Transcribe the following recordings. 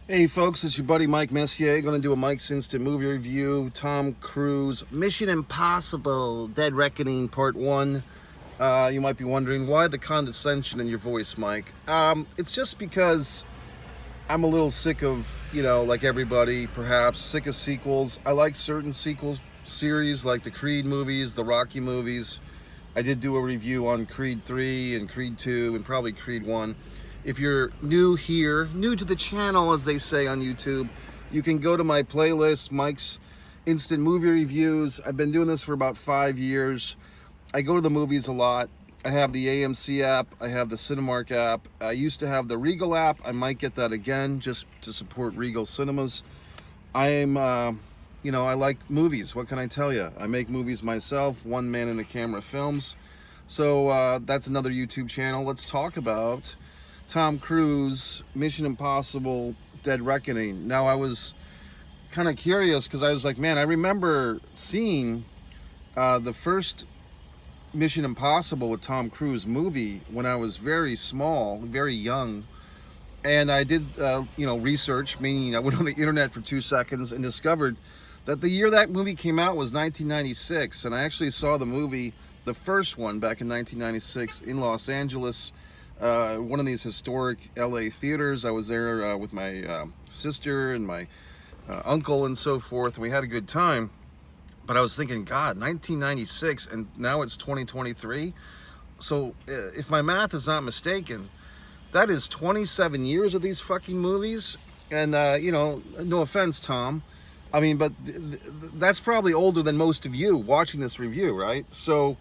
Hey folks, it's your buddy Mike Messier. Going to do a Mike's Instant Movie Review. Tom Cruise, Mission Impossible, Dead Reckoning Part 1. You might be wondering, why the condescension in your voice, Mike? It's just because I'm a little sick of, like everybody, perhaps, sick of sequels. I like certain sequel series, like the Creed movies, the Rocky movies. I did do a review on Creed 3 and Creed 2 and probably Creed 1. If you're new here, new to the channel, as they say on YouTube, you can go to my playlist, Mike's Instant Movie Reviews. I've been doing this for about 5 years. I go to the movies a lot. I have the AMC app. I have the Cinemark app. I used to have the Regal app. I might get that again just to support Regal Cinemas. I like movies. What can I tell you? I make movies myself, One Man in the Camera Films. So that's another YouTube channel. Let's talk about Tom Cruise, Mission Impossible, Dead Reckoning. Now, I was kind of curious because I was like, man, I remember seeing the first Mission Impossible with Tom Cruise movie when I was very small, very young. And I did, research, meaning I went on the internet for 2 seconds and discovered that the year that movie came out was 1996. And I actually saw the movie, the first one, back in 1996 in Los Angeles. One of these historic LA theaters. I was there with my sister and my uncle and so forth, and we had a good time. But I was thinking, God, 1996, and now it's 2023. So if my math is not mistaken, that is 27 years of these fucking movies. And, no offense, Tom. I mean, but that's probably older than most of you watching this review, right? So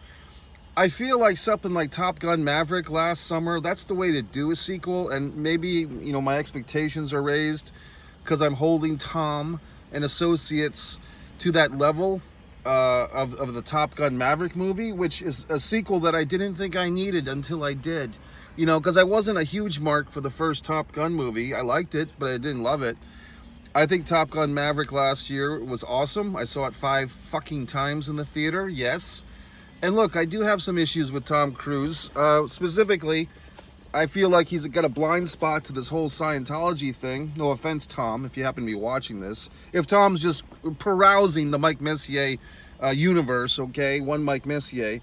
I feel like something like Top Gun Maverick last summer, that's the way to do a sequel. And maybe, my expectations are raised because I'm holding Tom and Associates to that level of the Top Gun Maverick movie, which is a sequel that I didn't think I needed until I did. Because I wasn't a huge mark for the first Top Gun movie. I liked it, but I didn't love it. I think Top Gun Maverick last year was awesome. I saw it 5 fucking times in the theater, yes. And look, I do have some issues with Tom Cruise. Specifically, I feel like he's got a blind spot to this whole Scientology thing. No offense, Tom, if you happen to be watching this. If Tom's just perusing the Mike Messier universe, okay, one Mike Messier,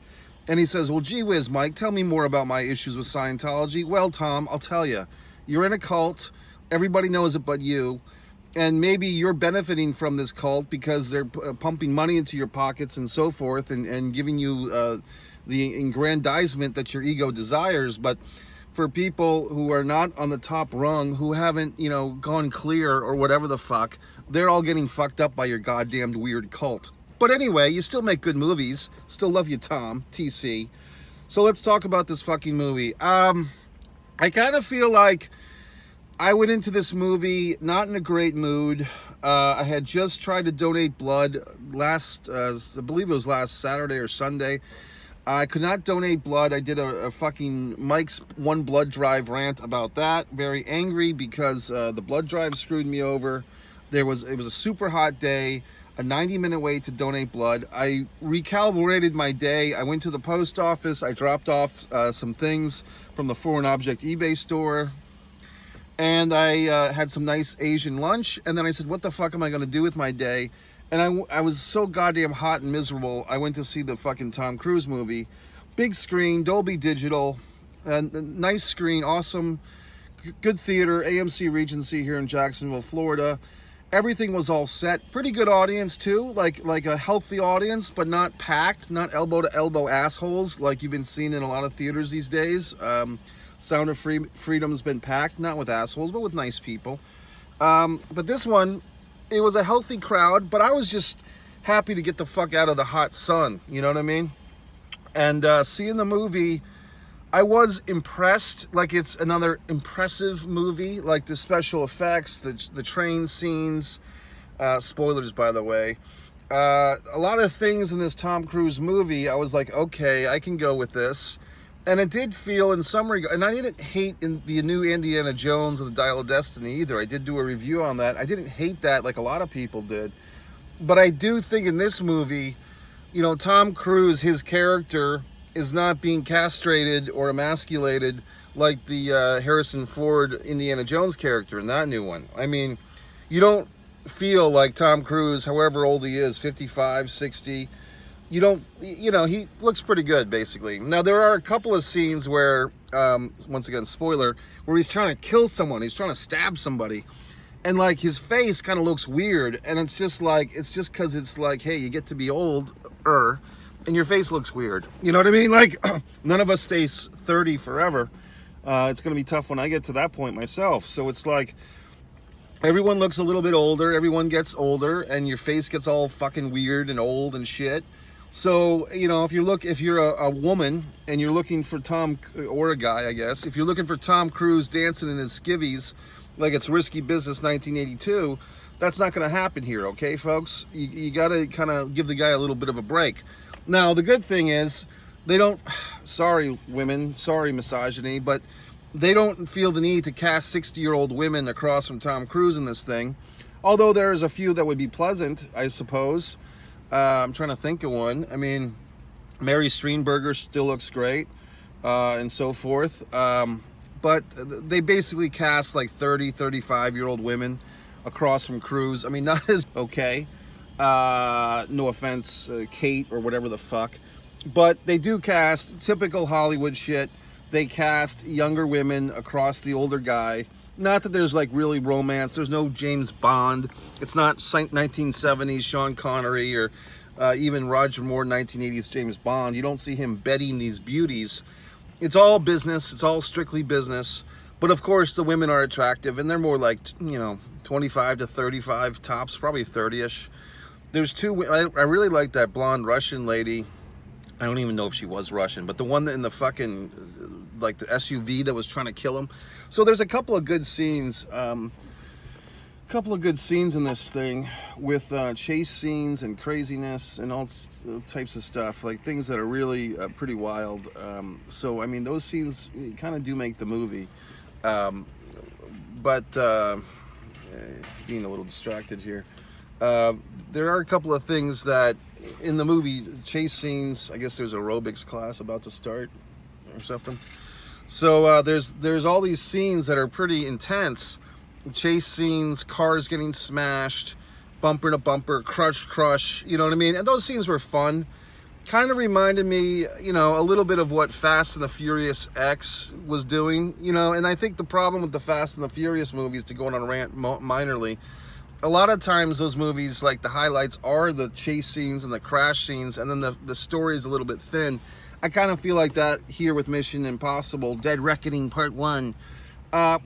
and he says, well, gee whiz, Mike, tell me more about my issues with Scientology. Well, Tom, I'll tell you. You're in a cult. Everybody knows it but you. And maybe you're benefiting from this cult because they're pumping money into your pockets and so forth, and giving you the aggrandizement that your ego desires. But for people who are not on the top rung, who haven't, gone clear or whatever the fuck, they're all getting fucked up by your goddamned weird cult. But anyway, you still make good movies. Still love you, Tom, TC. So let's talk about this fucking movie. I kind of feel like I went into this movie not in a great mood. I had just tried to donate blood I believe it was last Saturday or Sunday. I could not donate blood. I did a fucking Mike's One Blood Drive rant about that. Very angry because the blood drive screwed me over. It was a super hot day, a 90-minute wait to donate blood. I recalibrated my day. I went to the post office. I dropped off some things from the Foreign Object eBay store. And I had some nice Asian lunch, and then I said, what the fuck am I going to do with my day? And I was so goddamn hot and miserable, I went to see the fucking Tom Cruise movie. Big screen, Dolby Digital, nice screen, awesome, good theater, AMC Regency here in Jacksonville, Florida. Everything was all set. Pretty good audience, too, like a healthy audience, but not packed, not elbow-to-elbow assholes like you've been seeing in a lot of theaters these days. Sound of Freedom's been packed, not with assholes, but with nice people. But this one, it was a healthy crowd, but I was just happy to get the fuck out of the hot sun, you know what I mean? And seeing the movie, I was impressed. Like, it's another impressive movie, like the special effects, the train scenes, spoilers, by the way. A lot of things in this Tom Cruise movie, I was like, okay, I can go with this. And it did feel in some regard, and I didn't hate in the new Indiana Jones and the Dial of Destiny either. I did do a review on that. I didn't hate that like a lot of people did. But I do think in this movie, Tom Cruise, his character is not being castrated or emasculated like the Harrison Ford Indiana Jones character in that new one. I mean, you don't feel like Tom Cruise, however old he is, 55, 60. You don't, you know, he looks pretty good, basically. Now, there are a couple of scenes where, once again, spoiler, where he's trying to kill someone. He's trying to stab somebody. And, like, his face kind of looks weird. And it's just like, it's just because it's like, hey, you get to be older, and your face looks weird. You know what I mean? Like, none of us stays 30 forever. It's going to be tough when I get to that point myself. So it's like, everyone looks a little bit older. Everyone gets older, and your face gets all fucking weird and old and shit. So, you know, if you're a woman and you're looking for or a guy, I guess, if you're looking for Tom Cruise dancing in his skivvies like it's Risky Business 1982, that's not going to happen here, okay, folks? You got to kind of give the guy a little bit of a break. Now, the good thing is, they don't, sorry women, sorry misogyny, but they don't feel the need to cast 60-year-old women across from Tom Cruise in this thing. Although there's a few that would be pleasant, I suppose. I'm trying to think of one. I mean, Mary Steenburgen still looks great, and so forth. But they basically cast like 30, 35-year-old women across from Cruise. I mean, not as okay. No offense, Kate or whatever the fuck. But they do cast typical Hollywood shit. They cast younger women across the older guy. Not that there's like really romance. There's no James Bond. It's not 1970s Sean Connery or even Roger Moore 1980s James Bond. You don't see him bedding these beauties. It's all business. It's all strictly business. But of course, the women are attractive, and they're more like, you know, 25 to 35 tops, probably 30-ish. There's two. I really like that blonde Russian lady. I don't even know if she was Russian, but the one in the fucking, like the SUV that was trying to kill him. So there's a couple of good scenes, in this thing with chase scenes and craziness and all types of stuff, like things that are really pretty wild. So, I mean, those scenes kind of do make the movie. But being a little distracted here. There are a couple of things that in the movie, chase scenes, I guess there's aerobics class about to start or something. So there's all these scenes that are pretty intense. Chase scenes, cars getting smashed, bumper to bumper, crush, you know what I mean? And those scenes were fun. Kind of reminded me, you know, a little bit of what Fast and the Furious X was doing, you know, and I think the problem with the Fast and the Furious movies, to go on a rant minorly, a lot of times those movies, like the highlights are the chase scenes and the crash scenes, and then the story is a little bit thin. I kind of feel like that here with Mission Impossible, Dead Reckoning Part 1.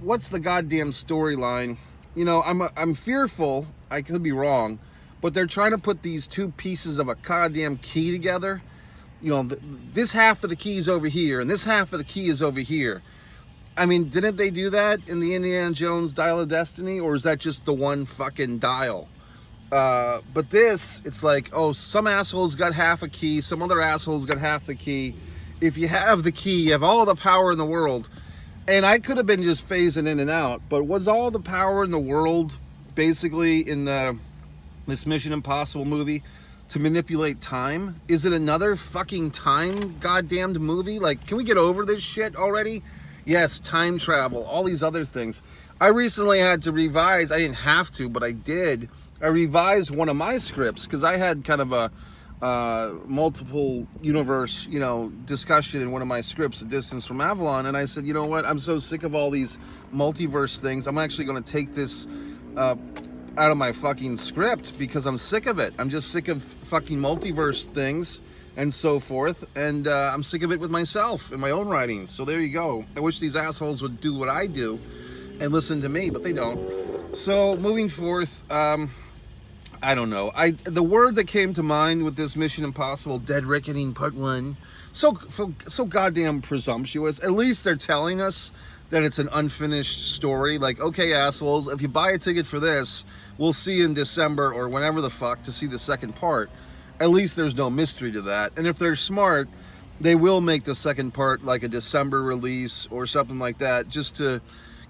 What's the goddamn storyline? You know, I'm fearful, I could be wrong, but they're trying to put these two pieces of a goddamn key together. You know, this half of the key is over here, and this half of the key is over here. I mean, didn't they do that in the Indiana Jones Dial of Destiny, or is that just the one fucking dial? But this, it's like, oh, some asshole's got half a key, some other asshole's got half the key. If you have the key, you have all the power in the world. And I could have been just phasing in and out, but was all the power in the world basically in this Mission Impossible movie to manipulate time? Is it another fucking time goddamned movie? Like, can we get over this shit already? Yes, time travel, all these other things. I recently had to revise, I didn't have to, but I did. I revised one of my scripts because I had kind of a multiple universe, you know, discussion in one of my scripts, A Distance from Avalon, and I said, you know what, I'm so sick of all these multiverse things, I'm actually going to take this out of my fucking script because I'm sick of it. I'm just sick of fucking multiverse things and so forth, and I'm sick of it with myself in my own writings. So there you go. I wish these assholes would do what I do and listen to me, but they don't. So moving forth, I don't know. The word that came to mind with this Mission Impossible Dead Reckoning Part 1, so goddamn presumptuous. At least they're telling us that it's an unfinished story. Like, okay, assholes, if you buy a ticket for this, we'll see you in December or whenever the fuck to see the second part. At least there's no mystery to that. And if they're smart, they will make the second part like a December release or something like that, just to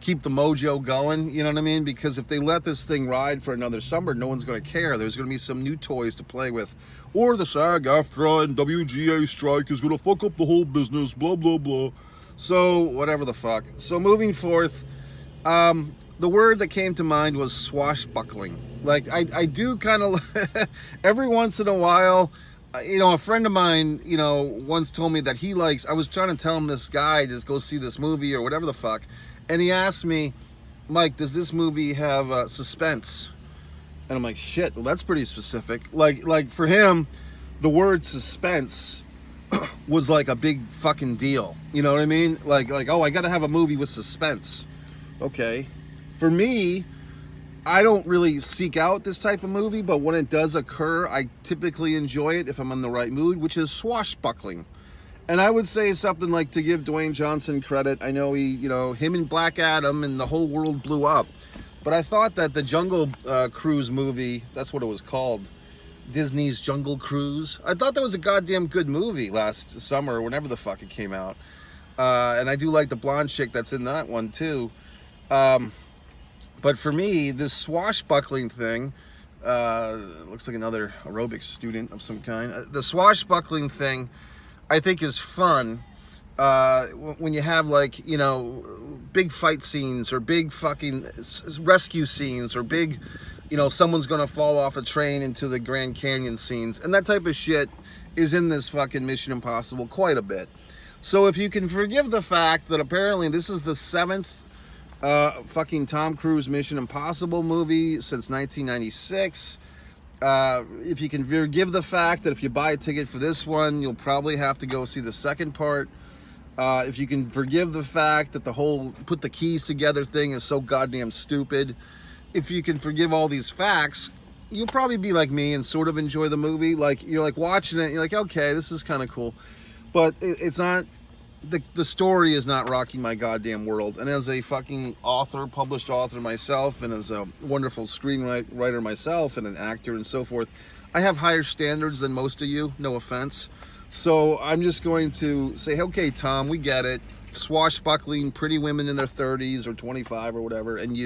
keep the mojo going, you know what I mean? Because if they let this thing ride for another summer, no one's going to care. There's going to be some new toys to play with. Or the SAG-AFTRA and WGA strike is going to fuck up the whole business, blah, blah, blah. So whatever the fuck. So moving forth, the word that came to mind was swashbuckling. Like I do kind of every once in a while, a friend of mine, once told me that he likes. I was trying to tell him this guy to go see this movie or whatever the fuck, and he asked me, Mike, does this movie have suspense? And I'm like, shit. Well, that's pretty specific. Like for him, the word suspense was like a big fucking deal. You know what I mean? Like oh, I got to have a movie with suspense. Okay. For me, I don't really seek out this type of movie, but when it does occur, I typically enjoy it if I'm in the right mood, which is swashbuckling. And I would say something like, to give Dwayne Johnson credit, I know him and Black Adam and the whole world blew up. But I thought that the Jungle Cruise movie, that's what it was called, Disney's Jungle Cruise, I thought that was a goddamn good movie last summer, whenever the fuck it came out. And I do like the blonde chick that's in that one too. But for me, this swashbuckling thing, looks like another aerobics student of some kind. The swashbuckling thing, I think, is fun when you have big fight scenes or big fucking rescue scenes or big, someone's gonna fall off a train into the Grand Canyon scenes, and that type of shit is in this fucking Mission Impossible quite a bit. So if you can forgive the fact that apparently this is the 7th fucking Tom Cruise Mission Impossible movie since 1996. If you can forgive the fact that if you buy a ticket for this one, you'll probably have to go see the second part. If you can forgive the fact that the whole put the keys together thing is so goddamn stupid. If you can forgive all these facts, you'll probably be like me and sort of enjoy the movie. Like, you're like watching it, you're like, okay, this is kind of cool. But it's not, the story is not rocking my goddamn world. And as a fucking published author myself, and as a wonderful screenwriter myself, and an actor and so forth, I have higher standards than most of you, no offense. So I'm just going to say, okay, Tom, we get it. Swashbuckling, pretty women in their 30s or 25 or whatever, and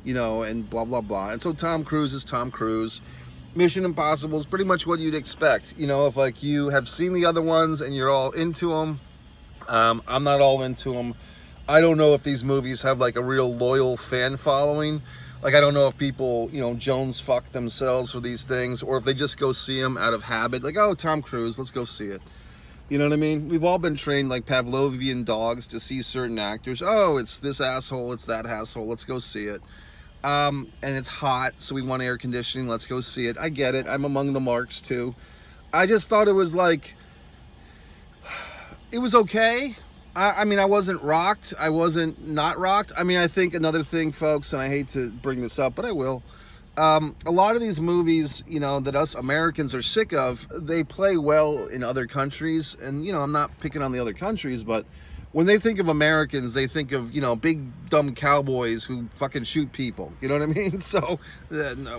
and blah, blah, blah. And so Tom Cruise is Tom Cruise. Mission Impossible is pretty much what you'd expect. If you have seen the other ones and you're all into them. I'm not all into them. I don't know if these movies have like a real loyal fan following. Like, I don't know if people, Jones fuck themselves for these things, or if they just go see them out of habit. Like, oh, Tom Cruise, let's go see it. You know what I mean? We've all been trained like Pavlovian dogs to see certain actors. Oh, it's this asshole, it's that asshole, let's go see it. And it's hot, so we want air conditioning, let's go see it. I get it. I'm among the marks too. I just thought it was like, it was okay. I mean, I wasn't rocked. I wasn't not rocked. I mean, I think another thing, folks, and I hate to bring this up, but I will. A lot of these movies, that us Americans are sick of, they play well in other countries. And, I'm not picking on the other countries, but when they think of Americans, they think of, big dumb cowboys who fucking shoot people. You know what I mean? So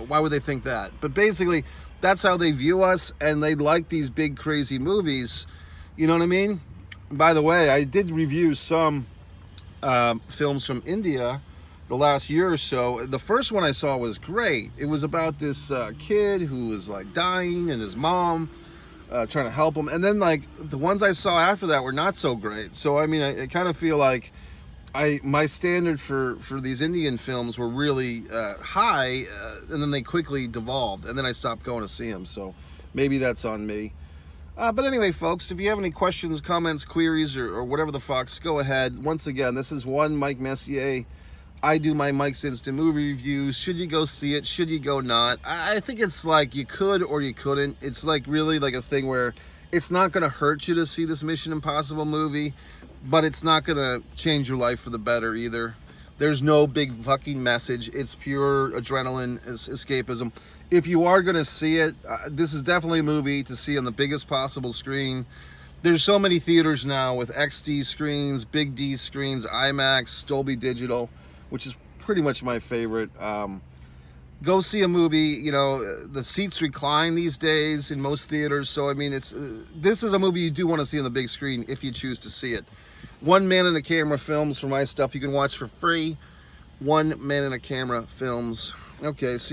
why would they think that? But basically, that's how they view us, and they like these big crazy movies. You know what I mean? By the way, I did review some films from India the last year or so. The first one I saw was great. It was about this kid who was like dying, and his mom trying to help him. And then like the ones I saw after that were not so great. So I mean, I kind of feel like my standard for these Indian films were really high, and then they quickly devolved, and then I stopped going to see them. So maybe that's on me. But anyway, folks, if you have any questions, comments, queries, or whatever the fucks, go ahead. Once again, this is one Mike Messier. I do my Mike's Instant Movie Reviews. Should you go see it? Should you go not? I think it's like you could or you couldn't. It's like really like a thing where it's not going to hurt you to see this Mission Impossible movie, but it's not going to change your life for the better either. There's no big fucking message. It's pure adrenaline escapism. If you are going to see it, this is definitely a movie to see on the biggest possible screen. There's so many theaters now with XD screens, Big D screens, IMAX, Dolby Digital, which is pretty much my favorite. Go see a movie. The seats recline these days in most theaters. So, I mean, this is a movie you do want to see on the big screen if you choose to see it. One Man in a Camera Films for my stuff you can watch for free. One Man in a Camera Films. Okay, see